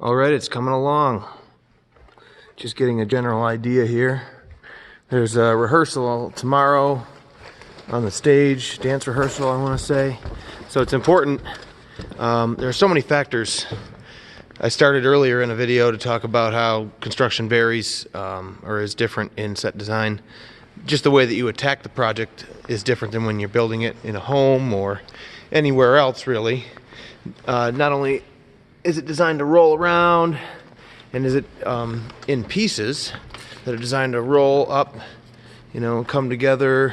All right, it's coming along. Just getting a general idea here. There's a rehearsal tomorrow on the stage, dance rehearsal, I want to say. So it's important. There are so many factors. I started earlier in a video to talk about how construction varies or is different in set design. Just the way that you attack the project is different than when you're building it in a home or anywhere else, really. Not only is it designed to roll around, and is it in pieces that are designed to roll up, come together,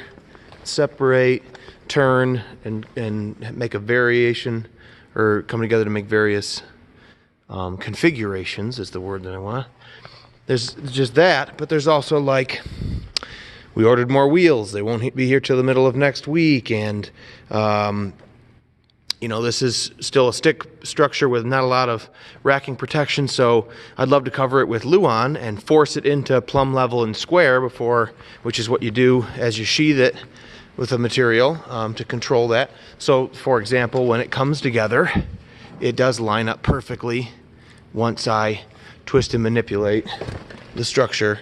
separate, turn, and make a variation, or come together to make various configurations is the word that I want. There's just that, but there's also like, we ordered more wheels. They won't be here till the middle of next week, and this is still a stick structure with not a lot of racking protection, so I'd love to cover it with Luan and force it into plumb level and square before, which is what you do as you sheathe it with a material to control that. So, for example, when it comes together, it does line up perfectly once I twist and manipulate the structure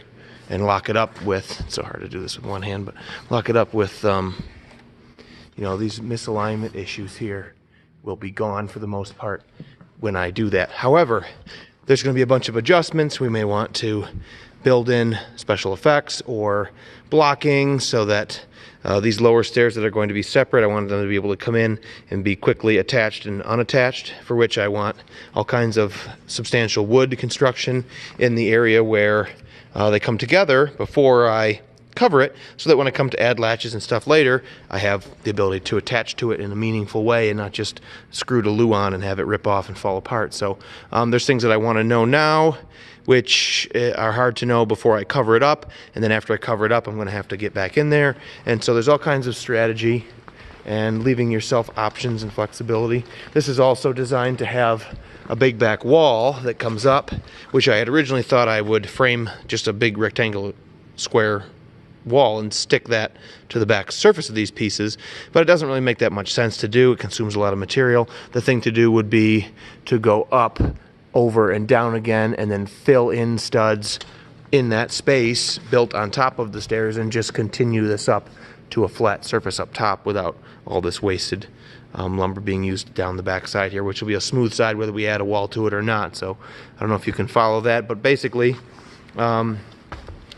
and lock it up with, it's so hard to do this with one hand, but lock it up with, these misalignment issues here will be gone for the most part when I do that. However, there's going to be a bunch of adjustments. We may want to build in special effects or blocking so that these lower stairs that are going to be separate, I want them to be able to come in and be quickly attached and unattached, for which I want all kinds of substantial wood construction in the area where they come together before I cover it, so that when I come to add latches and stuff later, I have the ability to attach to it in a meaningful way and not just screw to Luan and have it rip off and fall apart. So there's things that I want to know now, which are hard to know before I cover it up, and then after I cover it up, I'm going to have to get back in there. And so there's all kinds of strategy and leaving yourself options and flexibility. This is also designed to have a big back wall that comes up, which I had originally thought I would frame just a big rectangular square wall and stick that to the back surface of these pieces, but it doesn't really make that much sense to do. It consumes a lot of material. The thing to do would be to go up, over, and down again, and then fill in studs in that space built on top of the stairs and just continue this up to a flat surface up top without all this wasted lumber being used down the back side here, which will be a smooth side whether we add a wall to it or not. So I don't know if you can follow that, but basically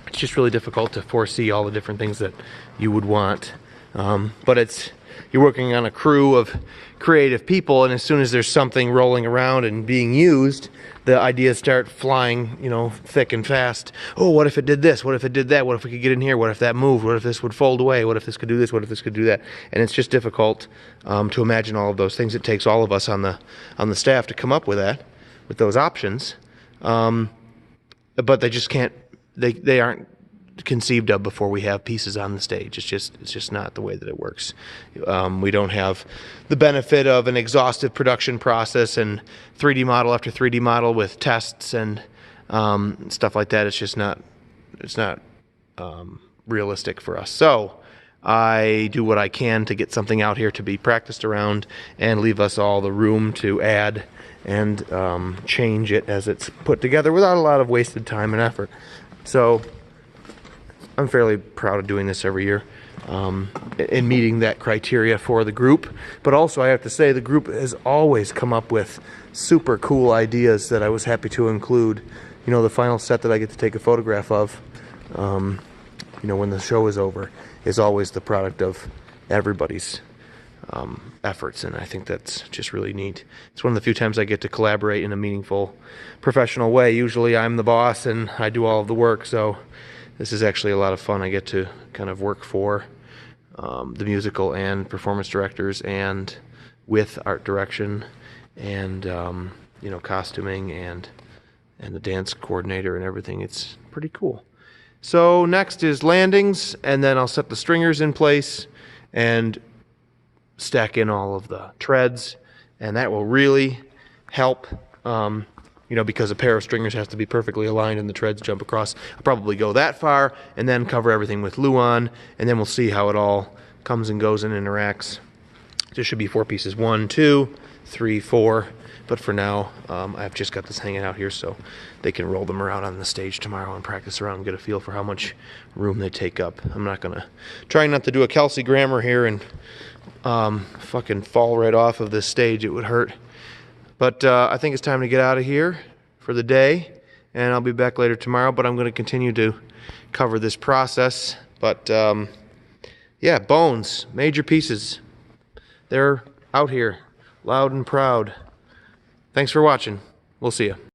it's just really difficult to foresee all the different things that you would want. But you're working on a crew of creative people, and as soon as there's something rolling around and being used, the ideas start flying, thick and fast. Oh, what if it did this? What if it did that? What if we could get in here? What if that moved? What if this would fold away? What if this could do this? What if this could do that? And it's just difficult to imagine all of those things. It takes all of us on the staff to come up with those options. But they just can't. They aren't conceived of before we have pieces on the stage. It's just not the way that it works. We don't have the benefit of an exhaustive production process and 3D model after 3D model with tests and stuff like that. It's not realistic for us. So I do what I can to get something out here to be practiced around and leave us all the room to add and change it as it's put together without a lot of wasted time and effort. So I'm fairly proud of doing this every year and meeting that criteria for the group. But also I have to say the group has always come up with super cool ideas that I was happy to include. The final set that I get to take a photograph of, when the show is over, is always the product of everybody's efforts, and I think that's just really neat. It's one of the few times I get to collaborate in a meaningful, professional way. Usually I'm the boss and I do all of the work, so this is actually a lot of fun. I get to kind of work for the musical and performance directors and with art direction and costuming and the dance coordinator and everything. It's pretty cool. So next is landings, and then I'll set the stringers in place and stack in all of the treads, and that will really help because a pair of stringers has to be perfectly aligned and the treads jump across. I'll probably go that far and then cover everything with Luan, and then we'll see how it all comes and goes and interacts. There should be 4 pieces, 1, 2, 3, 4. But for now, I've just got this hanging out here so they can roll them around on the stage tomorrow and practice around and get a feel for how much room they take up. I'm not gonna, trying not to do a Kelsey Grammer here and fucking fall right off of this stage. It would hurt. But I think it's time to get out of here for the day, and I'll be back later tomorrow, but I'm going to continue to cover this process. But yeah, bones, major pieces, they're out here, loud and proud. Thanks for watching. We'll see you.